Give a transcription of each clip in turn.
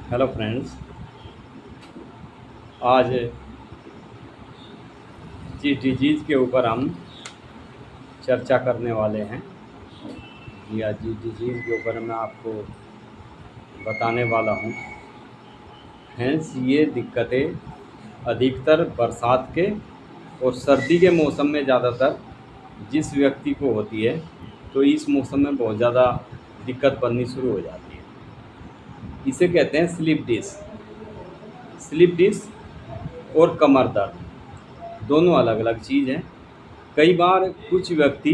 Hello friends. आज जिस disease के ऊपर हम चर्चा करने वाले हैं या जिस डिजीज़ के ऊपर मैं आपको बताने वाला हूँ, हैंस ये दिक्कतें अधिकतर बरसात के और सर्दी के मौसम में ज़्यादातर जिस व्यक्ति को होती है, तो इस मौसम में बहुत ज़्यादा दिक्कत बननी शुरू हो जाती है। इसे कहते हैं स्लिप डिस्क और कमर दर्द, दोनों अलग अलग चीज़ हैं। कई बार कुछ व्यक्ति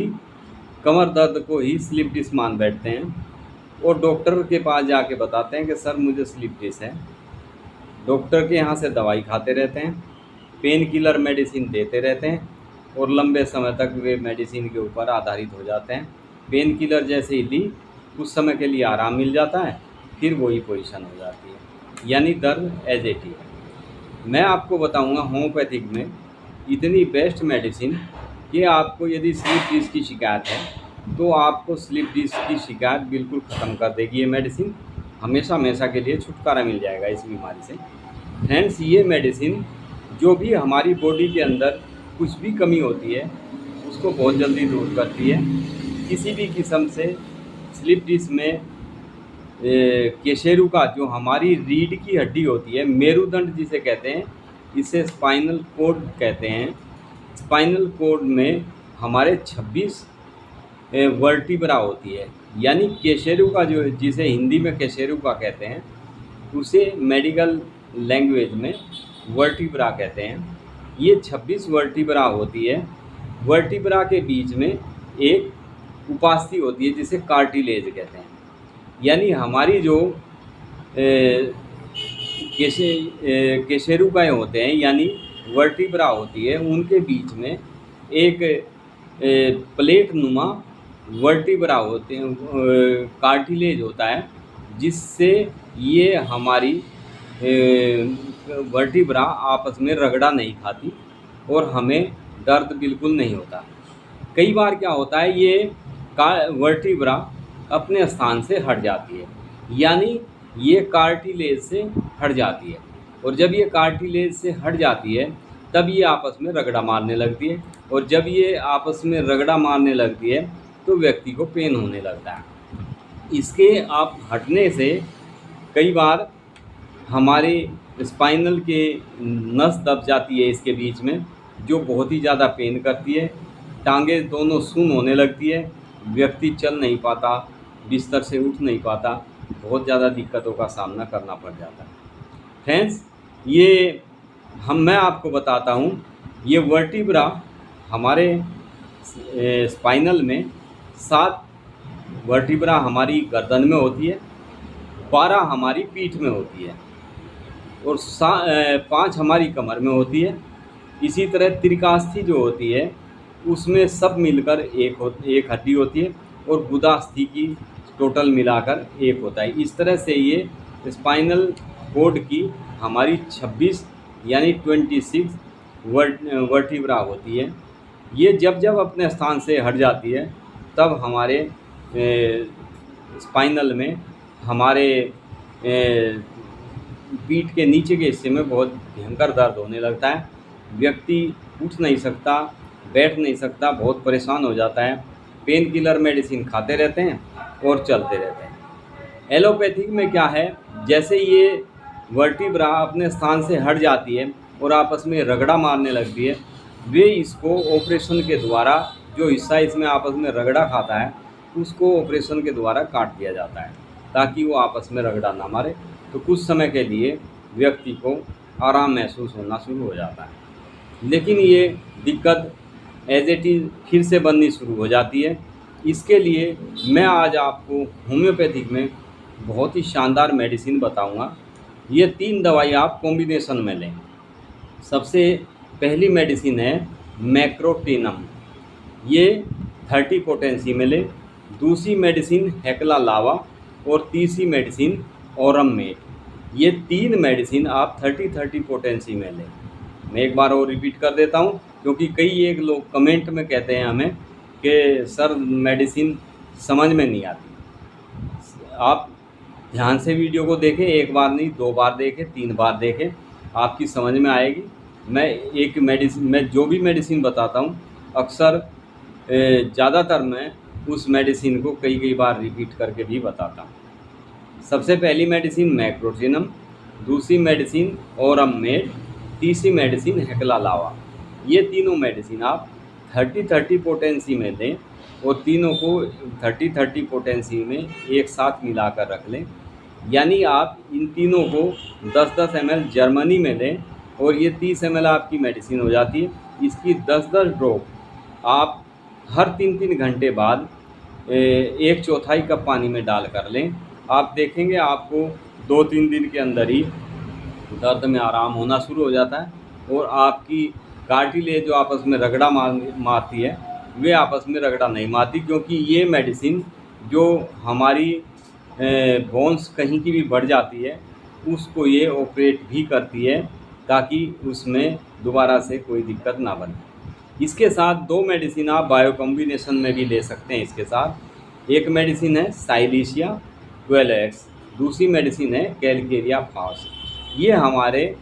कमर दर्द को ही स्लिप डिस्क मान बैठते हैं और डॉक्टर के पास जाके बताते हैं कि सर मुझे स्लिप डिस्क है। डॉक्टर के यहाँ से दवाई खाते रहते हैं, पेन किलर मेडिसिन देते रहते हैं और लंबे समय तक वे मेडिसिन के ऊपर आधारित हो जाते हैं। पेन किलर जैसे ही ली, कुछ समय के लिए आराम मिल जाता है, फिर वही पोजीशन हो जाती है, यानी दर्द एज इट इज। मैं आपको बताऊंगा होम्योपैथिक में इतनी बेस्ट मेडिसिन कि आपको यदि स्लिप डिस्क की शिकायत है तो आपको स्लिप डिस्क की शिकायत बिल्कुल ख़त्म कर देगी ये मेडिसिन। हमेशा हमेशा के लिए छुटकारा मिल जाएगा इस बीमारी से। फ्रेंड्स, ये मेडिसिन जो भी हमारी बॉडी के अंदर कुछ भी कमी होती है उसको बहुत जल्दी दूर करती है। किसी भी किस्म से स्लिप डिस्क में केशेरुका, जो हमारी रीढ़ की हड्डी होती है, मेरुदंड जिसे कहते हैं, इसे स्पाइनल कोड कहते हैं। स्पाइनल कोड में हमारे 26 वर्टिब्रा होती है, यानी केशेरुका जो जिसे हिंदी में केशेरुका कहते हैं, उसे मेडिकल लैंग्वेज में वर्टिब्रा कहते हैं। ये 26 वर्टिब्रा होती है। वर्टिब्रा के बीच में एक उपास्थि होती है जिसे कार्टिलेज कहते हैं, यानी हमारी जो केशेरुकाएँ होते हैं यानी वर्टिब्रा होती है, उनके बीच में एक प्लेट नुमा वर्टिब्रा होते हैं, कार्टिलेज होता है, जिससे ये हमारी वर्टिब्रा आपस में रगड़ा नहीं खाती और हमें दर्द बिल्कुल नहीं होता। कई बार क्या होता है, ये वर्टिब्रा अपने स्थान से हट जाती है, यानी ये कार्टिलेज से हट जाती है, और जब ये कार्टिलेज से हट जाती है तब ये आपस में रगड़ा मारने लगती है, और जब ये आपस में रगड़ा मारने लगती है तो व्यक्ति को पेन होने लगता है। इसके आप हटने से कई बार हमारे स्पाइनल के नस दब जाती है इसके बीच में, जो बहुत ही ज़्यादा पेन करती है। टांगें दोनों सुन्न होने लगती है, व्यक्ति चल नहीं पाता, बिस्तर से उठ नहीं पाता, बहुत ज़्यादा दिक्कतों का सामना करना पड़ जाता है। फ्रेंड्स, ये मैं आपको बताता हूँ, ये वर्टिब्रा हमारे स्पाइनल में 7 वर्टिब्रा हमारी गर्दन में होती है, 12 हमारी पीठ में होती है और 5 हमारी कमर में होती है। इसी तरह त्रिकास्थि जो होती है उसमें सब मिलकर एक हड्डी होती है और गुदास्थि की टोटल मिलाकर एक होता है। इस तरह से ये स्पाइनल कोड की हमारी 26 यानी 26 वर्टिब्रा होती है। ये जब जब अपने स्थान से हट जाती है तब हमारे स्पाइनल में हमारे पीठ के नीचे के हिस्से में बहुत भयंकर दर्द होने लगता है। व्यक्ति उठ नहीं सकता, बैठ नहीं सकता, बहुत परेशान हो जाता है। पेन किलर मेडिसिन खाते रहते हैं और चलते रहते हैं। एलोपैथिक में क्या है, जैसे ये वर्टिब्रा अपने स्थान से हट जाती है और आपस में रगड़ा मारने लगती है, वे इसको ऑपरेशन के द्वारा, जो हिस्सा इसमें आपस में रगड़ा खाता है उसको ऑपरेशन के द्वारा काट दिया जाता है ताकि वो आपस में रगड़ा ना मारे। तो कुछ समय के लिए व्यक्ति को आराम महसूस होना शुरू हो जाता है, लेकिन ये दिक्कत एज इट इज़ फिर से बननी शुरू हो जाती है। इसके लिए मैं आज आपको होम्योपैथिक में बहुत ही शानदार मेडिसिन बताऊंगा। ये 3 दवाई आप कॉम्बिनेशन में लें। सबसे पहली मेडिसिन है मैक्रोटिनम, ये 30 पोटेंसी में लें। दूसरी मेडिसिन हेक्ला लावा और तीसरी मेडिसिन औरम मेट। ये 3 मेडिसिन आप 30 पोटेंसी में लें। मैं एक बार और रिपीट कर देता हूँ, क्योंकि कई एक लोग कमेंट में कहते हैं हमें कि सर मेडिसिन समझ में नहीं आती। आप ध्यान से वीडियो को देखें, एक बार नहीं 2 बार देखें, 3 बार देखें, आपकी समझ में आएगी। मैं जो भी मेडिसिन बताता हूँ अक्सर ज़्यादातर मैं उस मेडिसिन को कई बार रिपीट करके भी बताता हूँ। सबसे पहली मेडिसिन मैक्रोटिनम, दूसरी मेडिसिन ओरममेड, तीसरी मेडिसिन हेक्ला लावा। ये तीनों मेडिसिन आप 30-30 पोटेंसी में दें और तीनों को 30-30 पोटेंसी में एक साथ मिलाकर रख लें। यानी आप इन तीनों को 10-10 ml जर्मनी में दें और ये 30 ml आपकी मेडिसिन हो जाती है। इसकी 10-10 ड्रॉप आप हर 3-3 घंटे बाद 1/4 कप पानी में डाल कर लें। आप देखेंगे आपको 2-3 दिन के अंदर ही दर्द में आराम होना शुरू हो जाता है और आपकी कार्टिलेज जो आपस में रगड़ा मारती है वे आपस में रगड़ा नहीं मारती, क्योंकि ये मेडिसिन जो हमारी बोन्स कहीं की भी बढ़ जाती है उसको ये ऑपरेट भी करती है ताकि उसमें दोबारा से कोई दिक्कत ना बने। इसके साथ 2 मेडिसिन आप बायो कॉम्बिनेशन में भी ले सकते हैं। इसके साथ एक मेडिसिन है साइलिशिया 12x, दूसरी मेडिसिन है कैलकेरिया फास्ट। ये हमारे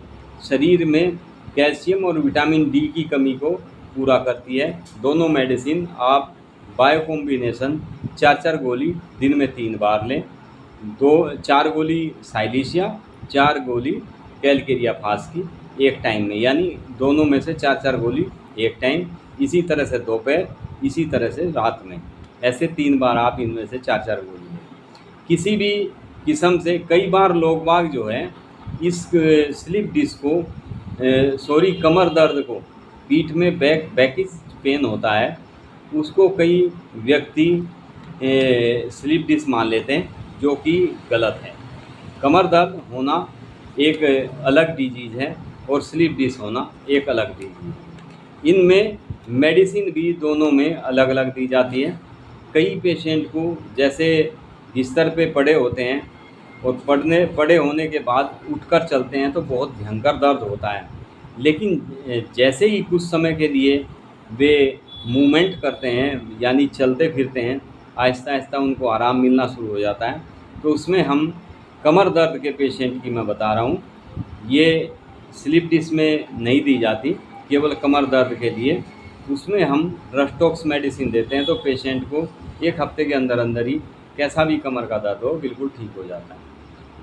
शरीर में कैल्शियम और विटामिन डी की कमी को पूरा करती है। दोनों मेडिसिन आप बायो कॉम्बिनेशन 4-4 गोली दिन में 3 बार लें। 4 गोली साइलिशिया, 4 गोली कैलकेरिया फास्ट की एक टाइम में, यानी दोनों में से 4-4 गोली एक टाइम, इसी तरह से दोपहर, इसी तरह से रात में, ऐसे 3 बार आप इनमें से 4-4 गोली लें। किसी भी किस्म से कई बार लोग बाग जो है इस स्लिप डिस्क को कमर दर्द को, पीठ में बैकिश पेन होता है, उसको कई व्यक्ति स्लिप डिस्क मान लेते हैं, जो कि गलत है। कमर दर्द होना एक अलग डिजीज़ है और स्लिप डिस्क होना एक अलग डिजीज़ है। इनमें मेडिसिन भी दोनों में अलग अलग दी जाती है। कई पेशेंट को जैसे बिस्तर पे पड़े होते हैं और पड़े होने के बाद उठकर चलते हैं तो बहुत भयंकर दर्द होता है, लेकिन जैसे ही कुछ समय के लिए वे मूवमेंट करते हैं यानी चलते फिरते हैं, आहिस्ता आहिस्ता उनको आराम मिलना शुरू हो जाता है। तो उसमें हम कमर दर्द के पेशेंट की मैं बता रहा हूँ, ये स्लिप डिस्क में नहीं दी जाती, केवल कमर दर्द के लिए। उसमें हम रस्टॉक्स मेडिसिन देते हैं तो पेशेंट को 1 हफ्ते के अंदर अंदर ही कैसा भी कमर का दर्द हो बिल्कुल ठीक हो जाता है।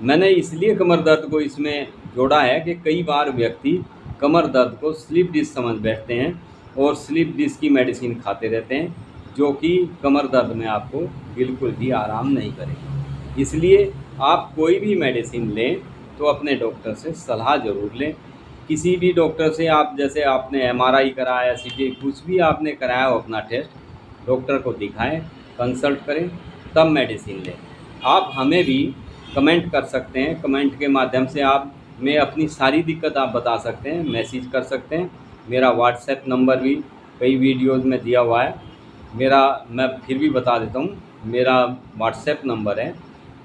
मैंने इसलिए कमर दर्द को इसमें जोड़ा है कि कई बार व्यक्ति कमर दर्द को स्लिप डिस्क समझ बैठते हैं और स्लिप डिस्क की मेडिसिन खाते रहते हैं, जो कि कमर दर्द में आपको बिल्कुल भी आराम नहीं करेगी। इसलिए आप कोई भी मेडिसिन लें तो अपने डॉक्टर से सलाह ज़रूर लें। किसी भी डॉक्टर से आप, जैसे आपने MRI कराया, CT, कुछ भी आपने कराया हो अपना टेस्ट, डॉक्टर को दिखाएं, कंसल्ट करें, तब मेडिसिन लें। आप हमें भी कमेंट कर सकते हैं, कमेंट के माध्यम से आप में अपनी सारी दिक्कत आप बता सकते हैं, मैसेज कर सकते हैं। मेरा व्हाट्सएप नंबर भी कई वीडियोज़ में दिया हुआ है। मैं फिर भी बता देता हूँ, मेरा व्हाट्सएप नंबर है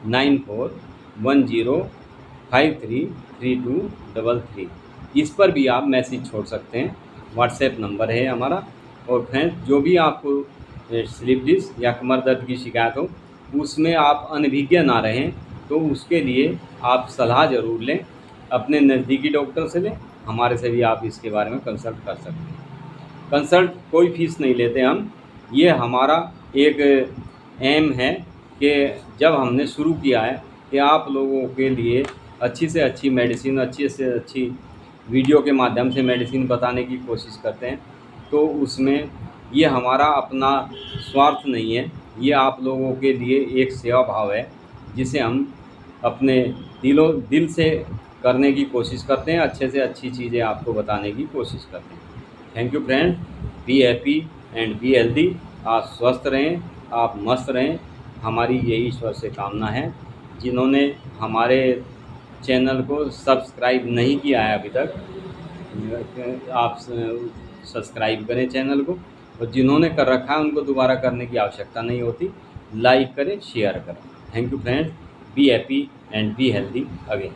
9410533233। इस पर भी आप मैसेज छोड़ सकते हैं, व्हाट्सएप नंबर है हमारा। और फ्रेंड्स, जो भी आपको स्लिप डिस्क या कमर दर्द की शिकायत हो उसमें आप अनभिज्ञ ना रहें, तो उसके लिए आप सलाह ज़रूर लें, अपने नज़दीकी डॉक्टर से लें, हमारे से भी आप इसके बारे में कंसल्ट कर सकते हैं। कंसल्ट कोई फ़ीस नहीं लेते हम, ये हमारा एक एम है कि जब हमने शुरू किया है कि आप लोगों के लिए अच्छी से अच्छी मेडिसिन, अच्छी से अच्छी वीडियो के माध्यम से मेडिसिन बताने की कोशिश करते हैं, तो उसमें ये हमारा अपना स्वार्थ नहीं है, ये आप लोगों के लिए एक सेवा भाव है जिसे हम अपने दिल से करने की कोशिश करते हैं, अच्छे से अच्छी चीज़ें आपको बताने की कोशिश करते हैं। Thank you friend, be happy and be healthy. आप स्वस्थ रहें, आप मस्त रहें, हमारी यही ईश्वर से कामना है। जिन्होंने हमारे चैनल को सब्सक्राइब नहीं किया है अभी तक, आप सब्सक्राइब करें चैनल को, और जिन्होंने कर रखा है उनको दोबारा करने की आवश्यकता नहीं होती। लाइक करें, शेयर करें। Thank you friends, be happy and be healthy again.